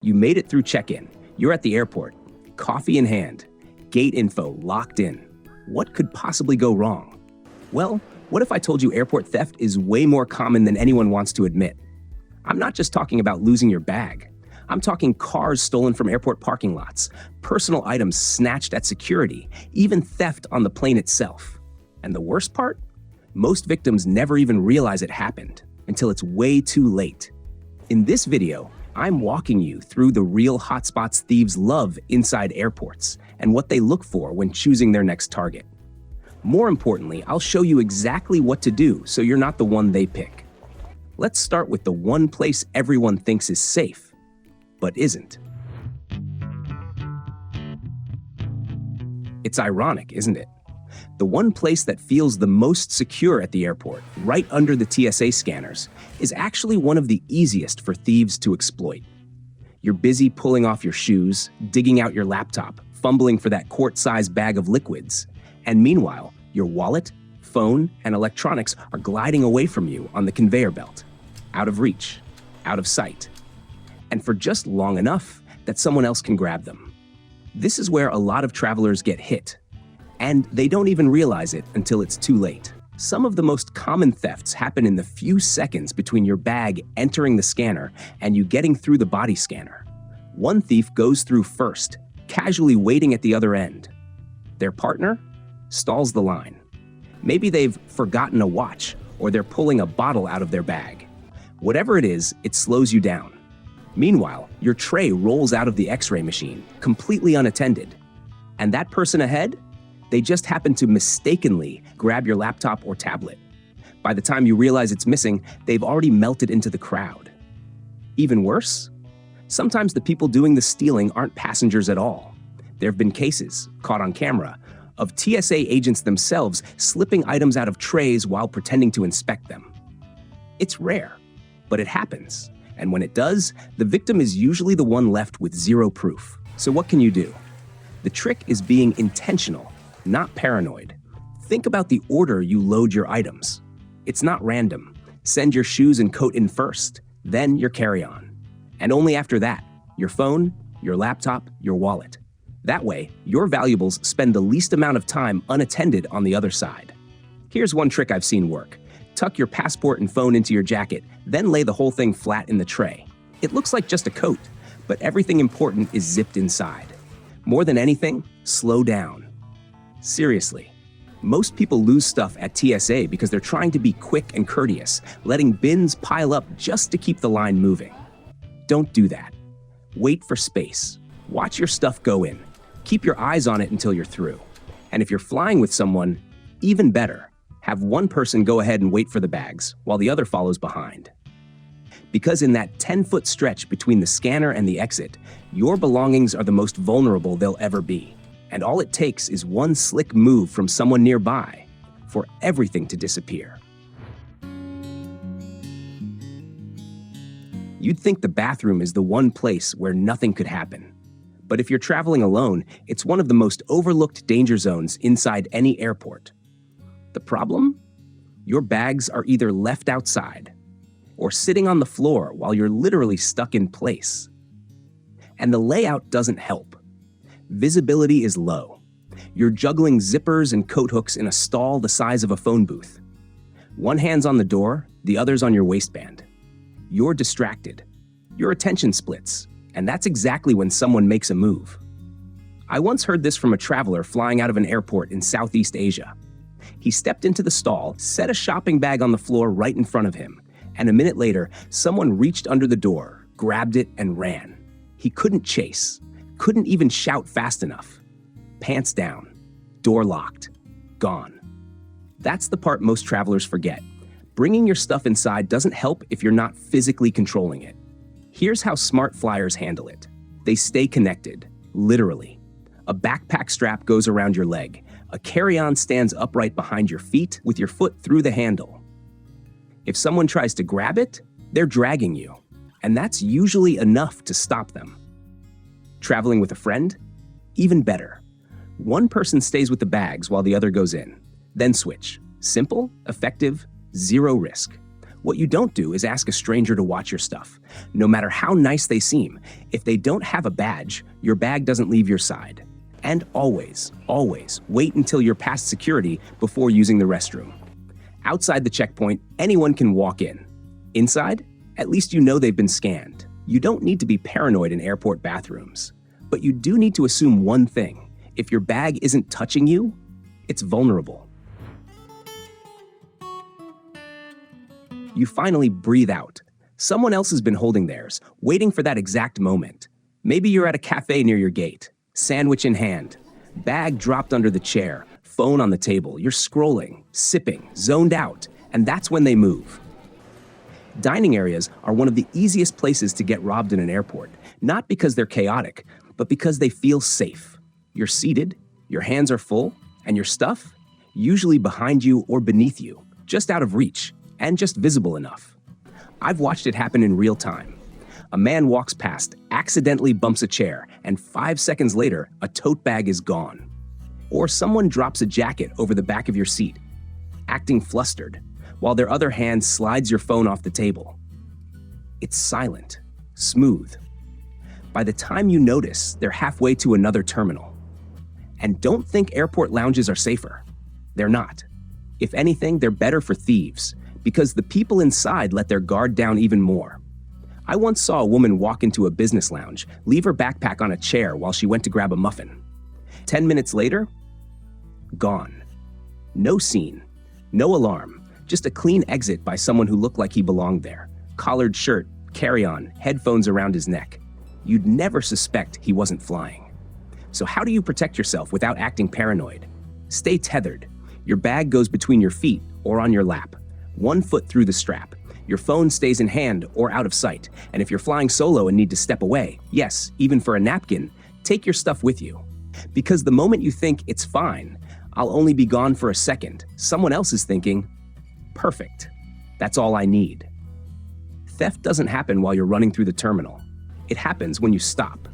You made it through check-in. You're at the airport, coffee in hand, gate info locked in. What could possibly go wrong? Well, what if I told you airport theft is way more common than anyone wants to admit? I'm not just talking about losing your bag. I'm talking cars stolen from airport parking lots, personal items snatched at security, even theft on the plane itself. And the worst part? Most victims never even realize it happened until it's way too late. In this video, I'm walking you through the real hotspots thieves love inside airports and what they look for when choosing their next target. More importantly, I'll show you exactly what to do so you're not the one they pick. Let's start with the one place everyone thinks is safe, but isn't. It's ironic, isn't it? The one place that feels the most secure at the airport, right under the TSA scanners, is actually one of the easiest for thieves to exploit. You're busy pulling off your shoes, digging out your laptop, fumbling for that quart-sized bag of liquids, and meanwhile, your wallet, phone, and electronics are gliding away from you on the conveyor belt, out of reach, out of sight, and for just long enough that someone else can grab them. This is where a lot of travelers get hit, and they don't even realize it until it's too late. Some of the most common thefts happen in the few seconds between your bag entering the scanner and you getting through the body scanner. One thief goes through first, casually waiting at the other end. Their partner stalls the line. Maybe they've forgotten a watch, or they're pulling a bottle out of their bag. Whatever it is, it slows you down. Meanwhile, your tray rolls out of the X-ray machine, completely unattended. And that person ahead? They just happen to mistakenly grab your laptop or tablet. By the time you realize it's missing, they've already melted into the crowd. Even worse? Sometimes the people doing the stealing aren't passengers at all. There have been cases, caught on camera, of TSA agents themselves slipping items out of trays while pretending to inspect them. It's rare, but it happens. And when it does, the victim is usually the one left with zero proof. So what can you do? The trick is being intentional, not paranoid. Think about the order you load your items. It's not random. Send your shoes and coat in first, then your carry-on. And only after that, your phone, your laptop, your wallet. That way, your valuables spend the least amount of time unattended on the other side. Here's one trick I've seen work. Tuck your passport and phone into your jacket, then lay the whole thing flat in the tray. It looks like just a coat, but everything important is zipped inside. More than anything, slow down. Seriously, most people lose stuff at TSA because they're trying to be quick and courteous, letting bins pile up just to keep the line moving. Don't do that. Wait for space. Watch your stuff go in. Keep your eyes on it until you're through. And if you're flying with someone, even better, have one person go ahead and wait for the bags while the other follows behind. Because in that 10-foot stretch between the scanner and the exit, your belongings are the most vulnerable they'll ever be. And all it takes is one slick move from someone nearby for everything to disappear. You'd think the bathroom is the one place where nothing could happen. But if you're traveling alone, it's one of the most overlooked danger zones inside any airport. The problem? Your bags are either left outside or sitting on the floor while you're literally stuck in place. And the layout doesn't help. Visibility is low. You're juggling zippers and coat hooks in a stall the size of a phone booth. One hand's on the door, the other's on your waistband. You're distracted. Your attention splits, and that's exactly when someone makes a move. I once heard this from a traveler flying out of an airport in Southeast Asia. He stepped into the stall, set a shopping bag on the floor right in front of him, and a minute later, someone reached under the door, grabbed it, and ran. He couldn't chase, couldn't even shout fast enough. Pants down, door locked, gone. That's the part most travelers forget. Bringing your stuff inside doesn't help if you're not physically controlling it. Here's how smart flyers handle it. They stay connected, literally. A backpack strap goes around your leg. A carry-on stands upright behind your feet with your foot through the handle. If someone tries to grab it, they're dragging you, and that's usually enough to stop them. Traveling with a friend? Even better. One person stays with the bags while the other goes in, then switch. Simple, effective, zero risk. What you don't do is ask a stranger to watch your stuff. No matter how nice they seem, if they don't have a badge, your bag doesn't leave your side. And always, always wait until you're past security before using the restroom. Outside the checkpoint, anyone can walk in. Inside, at least you know they've been scanned. You don't need to be paranoid in airport bathrooms. But you do need to assume one thing. If your bag isn't touching you, it's vulnerable. You finally breathe out. Someone else has been holding theirs, waiting for that exact moment. Maybe you're at a cafe near your gate, sandwich in hand, bag dropped under the chair, phone on the table. You're scrolling, sipping, zoned out, and that's when they move. Dining areas are one of the easiest places to get robbed in an airport, not because they're chaotic, but because they feel safe. You're seated, your hands are full, and your stuff, usually behind you or beneath you, just out of reach, and just visible enough. I've watched it happen in real time. A man walks past, accidentally bumps a chair, and 5 seconds later, a tote bag is gone. Or someone drops a jacket over the back of your seat, acting flustered, while their other hand slides your phone off the table. It's silent, smooth. By the time you notice, they're halfway to another terminal. And don't think airport lounges are safer. They're not. If anything, they're better for thieves, because the people inside let their guard down even more. I once saw a woman walk into a business lounge, leave her backpack on a chair while she went to grab a muffin. 10 minutes later, gone. No scene, no alarm, just a clean exit by someone who looked like he belonged there. Collared shirt, carry-on, headphones around his neck. You'd never suspect he wasn't flying. So how do you protect yourself without acting paranoid? Stay tethered. Your bag goes between your feet or on your lap. 1 foot through the strap. Your phone stays in hand or out of sight. And if you're flying solo and need to step away, yes, even for a napkin, take your stuff with you. Because the moment you think it's fine, I'll only be gone for a second, someone else is thinking, perfect, that's all I need. Theft doesn't happen while you're running through the terminal. It happens when you stop,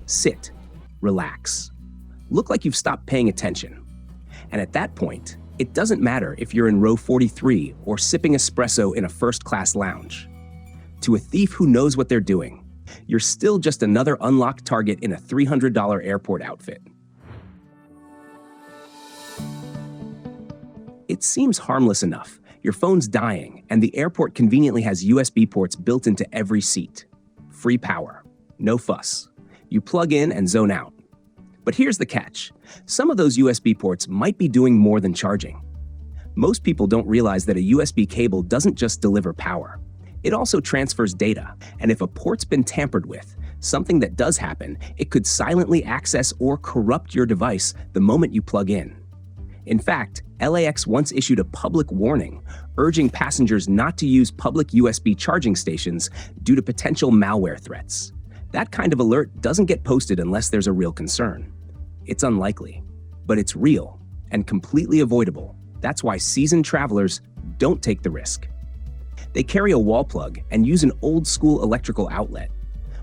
sit, relax, look like you've stopped paying attention. And at that point, it doesn't matter if you're in row 43 or sipping espresso in a first-class lounge. To a thief who knows what they're doing, you're still just another unlocked target in a $300 airport outfit. It seems harmless enough. Your phone's dying, and the airport conveniently has USB ports built into every seat. Free power, no fuss. You plug in and zone out. But here's the catch. Some of those USB ports might be doing more than charging. Most people don't realize that a USB cable doesn't just deliver power. It also transfers data, and if a port's been tampered with, something that does happen, it could silently access or corrupt your device the moment you plug in. In fact, LAX once issued a public warning, urging passengers not to use public USB charging stations due to potential malware threats. That kind of alert doesn't get posted unless there's a real concern. It's unlikely, but it's real and completely avoidable. That's why seasoned travelers don't take the risk. They carry a wall plug and use an old-school electrical outlet.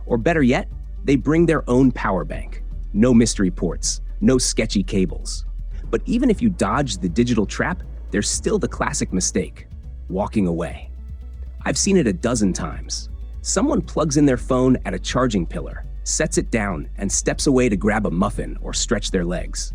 Or better yet, they bring their own power bank. No mystery ports, no sketchy cables. But even if you dodge the digital trap, there's still the classic mistake, walking away. I've seen it a dozen times. Someone plugs in their phone at a charging pillar, sets it down, and steps away to grab a muffin or stretch their legs.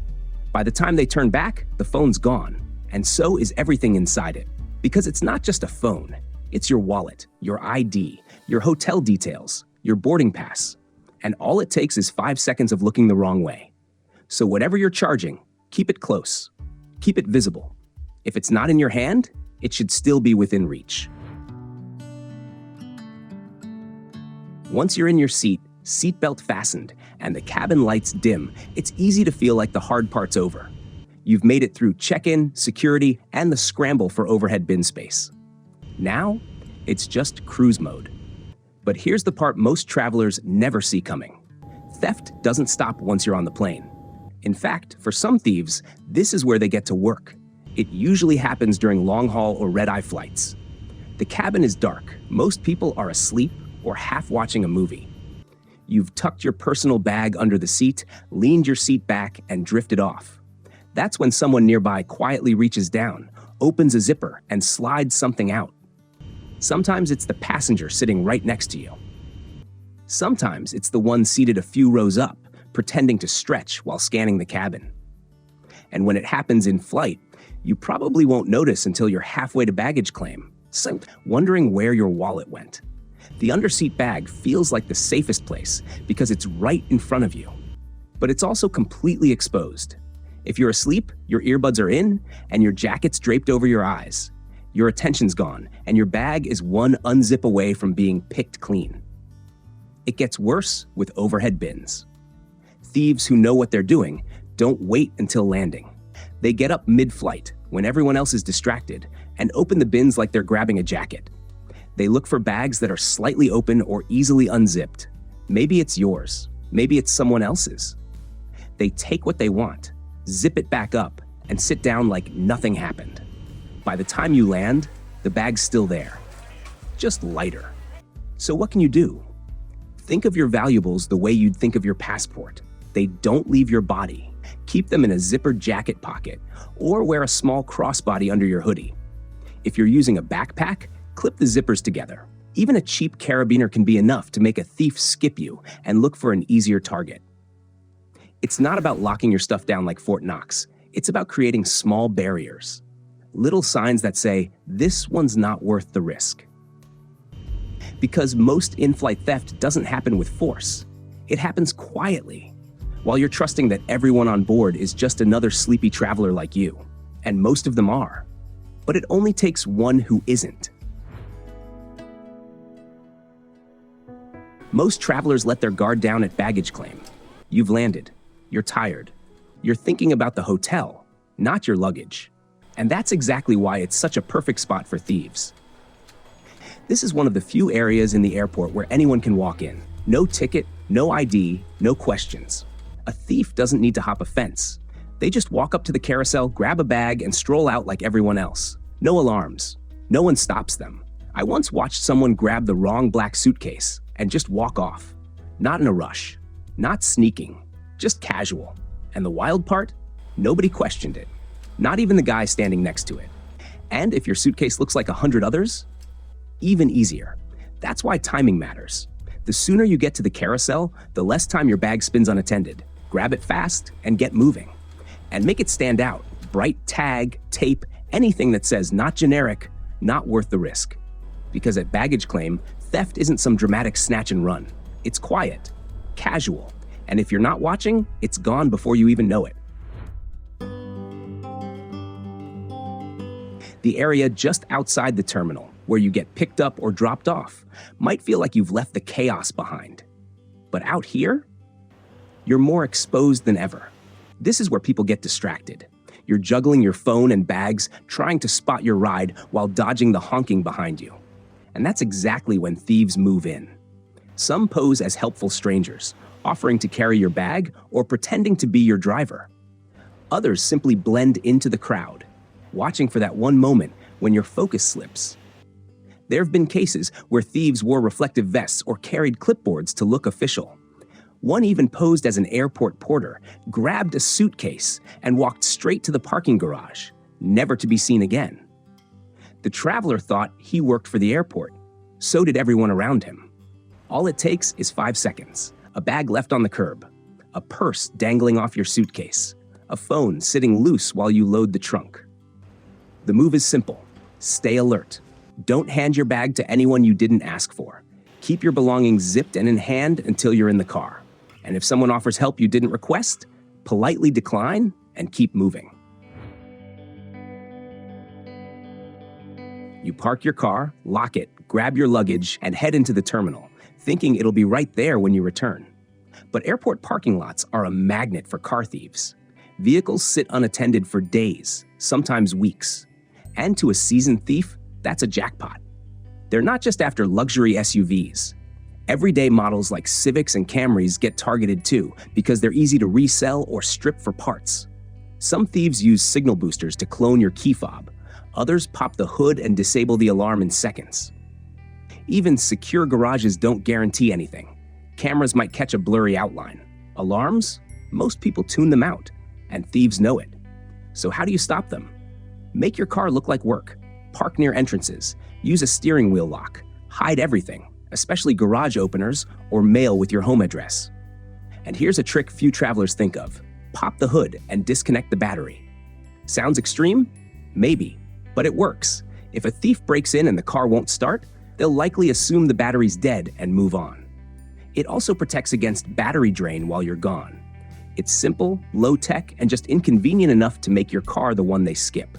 By the time they turn back, the phone's gone, and so is everything inside it. Because it's not just a phone, it's your wallet, your ID, your hotel details, your boarding pass, and all it takes is 5 seconds of looking the wrong way. So whatever you're charging, keep it close, keep it visible. If it's not in your hand, it should still be within reach. Once you're in your seat, seatbelt fastened, and the cabin lights dim, it's easy to feel like the hard part's over. You've made it through check-in, security, and the scramble for overhead bin space. Now, it's just cruise mode. But here's the part most travelers never see coming. Theft doesn't stop once you're on the plane. In fact, for some thieves, this is where they get to work. It usually happens during long-haul or red-eye flights. The cabin is dark. Most people are asleep or half watching a movie. You've tucked your personal bag under the seat, leaned your seat back, and drifted off. That's when someone nearby quietly reaches down, opens a zipper, and slides something out. Sometimes it's the passenger sitting right next to you. Sometimes it's the one seated a few rows up, pretending to stretch while scanning the cabin. And when it happens in flight, you probably won't notice until you're halfway to baggage claim, wondering where your wallet went. The underseat bag feels like the safest place because it's right in front of you. But it's also completely exposed. If you're asleep, your earbuds are in, and your jacket's draped over your eyes. Your attention's gone, and your bag is one unzip away from being picked clean. It gets worse with overhead bins. Thieves who know what they're doing don't wait until landing. They get up mid-flight, when everyone else is distracted, and open the bins like they're grabbing a jacket. They look for bags that are slightly open or easily unzipped. Maybe it's yours. Maybe it's someone else's. They take what they want, zip it back up, and sit down like nothing happened. By the time you land, the bag's still there, just lighter. So what can you do? Think of your valuables the way you'd think of your passport. They don't leave your body. Keep them in a zippered jacket pocket or wear a small crossbody under your hoodie. If you're using a backpack, clip the zippers together. Even a cheap carabiner can be enough to make a thief skip you and look for an easier target. It's not about locking your stuff down like Fort Knox. It's about creating small barriers. Little signs that say, this one's not worth the risk. Because most in-flight theft doesn't happen with force. It happens quietly, while you're trusting that everyone on board is just another sleepy traveler like you. And most of them are. But it only takes one who isn't. Most travelers let their guard down at baggage claim. You've landed. You're tired. You're thinking about the hotel, not your luggage. And that's exactly why it's such a perfect spot for thieves. This is one of the few areas in the airport where anyone can walk in. No ticket, no ID, no questions. A thief doesn't need to hop a fence. They just walk up to the carousel, grab a bag, and stroll out like everyone else. No alarms. No one stops them. I once watched someone grab the wrong black suitcase and just walk off. Not in a rush. Not sneaking. Just casual. And the wild part? Nobody questioned it. Not even the guy standing next to it. And if your suitcase looks like 100 others, even easier. That's why timing matters. The sooner you get to the carousel, the less time your bag spins unattended. Grab it fast and get moving. And make it stand out. Bright tag, tape, anything that says not generic, not worth the risk. Because at baggage claim, theft isn't some dramatic snatch and run. It's quiet, casual, and if you're not watching, it's gone before you even know it. The area just outside the terminal, where you get picked up or dropped off, might feel like you've left the chaos behind. But out here, you're more exposed than ever. This is where people get distracted. You're juggling your phone and bags, trying to spot your ride while dodging the honking behind you. And that's exactly when thieves move in. Some pose as helpful strangers, offering to carry your bag or pretending to be your driver. Others simply blend into the crowd, watching for that one moment when your focus slips. There have been cases where thieves wore reflective vests or carried clipboards to look official. One even posed as an airport porter, grabbed a suitcase, and walked straight to the parking garage, never to be seen again. The traveler thought he worked for the airport. So did everyone around him. All it takes is 5 seconds. A bag left on the curb, a purse dangling off your suitcase, a phone sitting loose while you load the trunk. The move is simple. Stay alert. Don't hand your bag to anyone you didn't ask for. Keep your belongings zipped and in hand until you're in the car. And if someone offers help you didn't request, politely decline and keep moving. You park your car, lock it, grab your luggage, and head into the terminal, thinking it'll be right there when you return. But airport parking lots are a magnet for car thieves. Vehicles sit unattended for days, sometimes weeks. And to a seasoned thief, that's a jackpot. They're not just after luxury SUVs. Everyday models like Civics and Camrys get targeted too because they're easy to resell or strip for parts. Some thieves use signal boosters to clone your key fob. Others pop the hood and disable the alarm in seconds. Even secure garages don't guarantee anything. Cameras might catch a blurry outline. Alarms? Most people tune them out, and thieves know it. So how do you stop them? Make your car look like work. Park near entrances, use a steering wheel lock, hide everything, especially garage openers or mail with your home address. And here's a trick few travelers think of. Pop the hood and disconnect the battery. Sounds extreme? Maybe, but it works. If a thief breaks in and the car won't start, they'll likely assume the battery's dead and move on. It also protects against battery drain while you're gone. It's simple, low-tech, and just inconvenient enough to make your car the one they skip.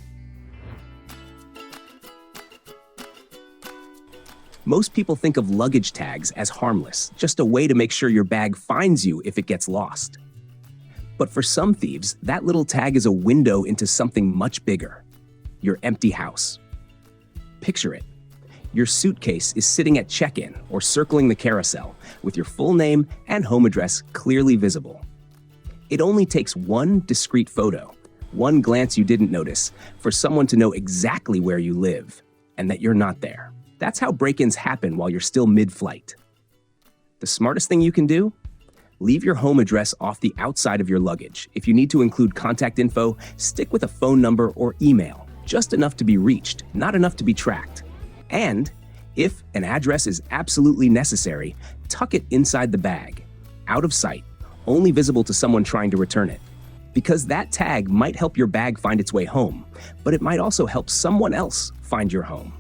Most people think of luggage tags as harmless, just a way to make sure your bag finds you if it gets lost. But for some thieves, that little tag is a window into something much bigger: your empty house. Picture it. Your suitcase is sitting at check-in or circling the carousel with your full name and home address clearly visible. It only takes one discreet photo, one glance you didn't notice, for someone to know exactly where you live and that you're not there. That's how break-ins happen while you're still mid-flight. The smartest thing you can do? Leave your home address off the outside of your luggage. If you need to include contact info, stick with a phone number or email, just enough to be reached, not enough to be tracked. And if an address is absolutely necessary, tuck it inside the bag, out of sight, only visible to someone trying to return it. Because that tag might help your bag find its way home, but it might also help someone else find your home.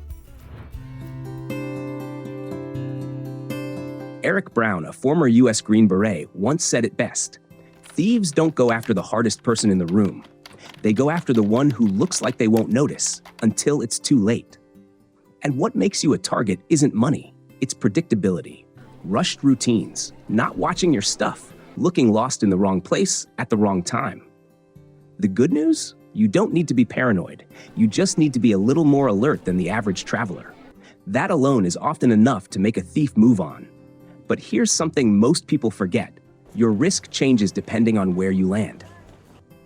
Eric Brown, a former U.S. Green Beret, once said it best: "Thieves don't go after the hardest person in the room. They go after the one who looks like they won't notice until it's too late." And what makes you a target isn't money, it's predictability. Rushed routines, not watching your stuff, looking lost in the wrong place at the wrong time. The good news? You don't need to be paranoid. You just need to be a little more alert than the average traveler. That alone is often enough to make a thief move on. But here's something most people forget. Your risk changes depending on where you land.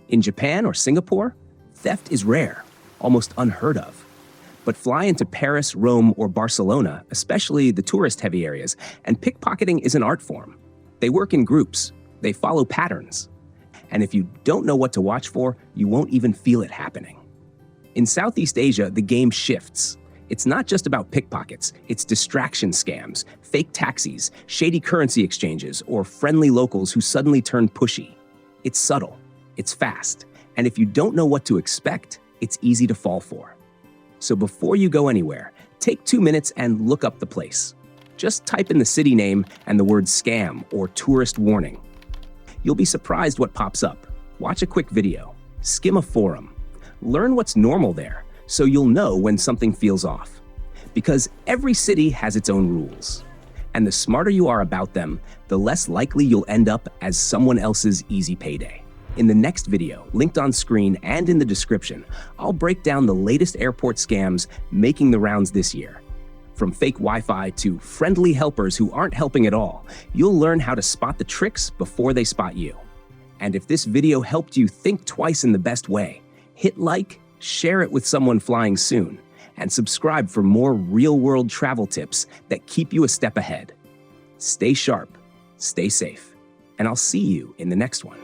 In Japan or Singapore, theft is rare, almost unheard of. But fly into Paris, Rome, or Barcelona, especially the tourist-heavy areas, and pickpocketing is an art form. They work in groups. They follow patterns. And if you don't know what to watch for, you won't even feel it happening. In Southeast Asia, the game shifts. It's not just about pickpockets, it's distraction scams, fake taxis, shady currency exchanges, or friendly locals who suddenly turn pushy. It's subtle, it's fast, and if you don't know what to expect, it's easy to fall for. So before you go anywhere, take 2 minutes and look up the place. Just type in the city name and the word scam or tourist warning. You'll be surprised what pops up. Watch a quick video, skim a forum, learn what's normal there, so you'll know when something feels off. Because every city has its own rules. And the smarter you are about them, the less likely you'll end up as someone else's easy payday. In the next video, linked on screen and in the description, I'll break down the latest airport scams making the rounds this year. From fake Wi-Fi to friendly helpers who aren't helping at all, you'll learn how to spot the tricks before they spot you. And if this video helped you think twice in the best way, hit like, share it with someone flying soon, and subscribe for more real-world travel tips that keep you a step ahead. Stay sharp, stay safe, and I'll see you in the next one.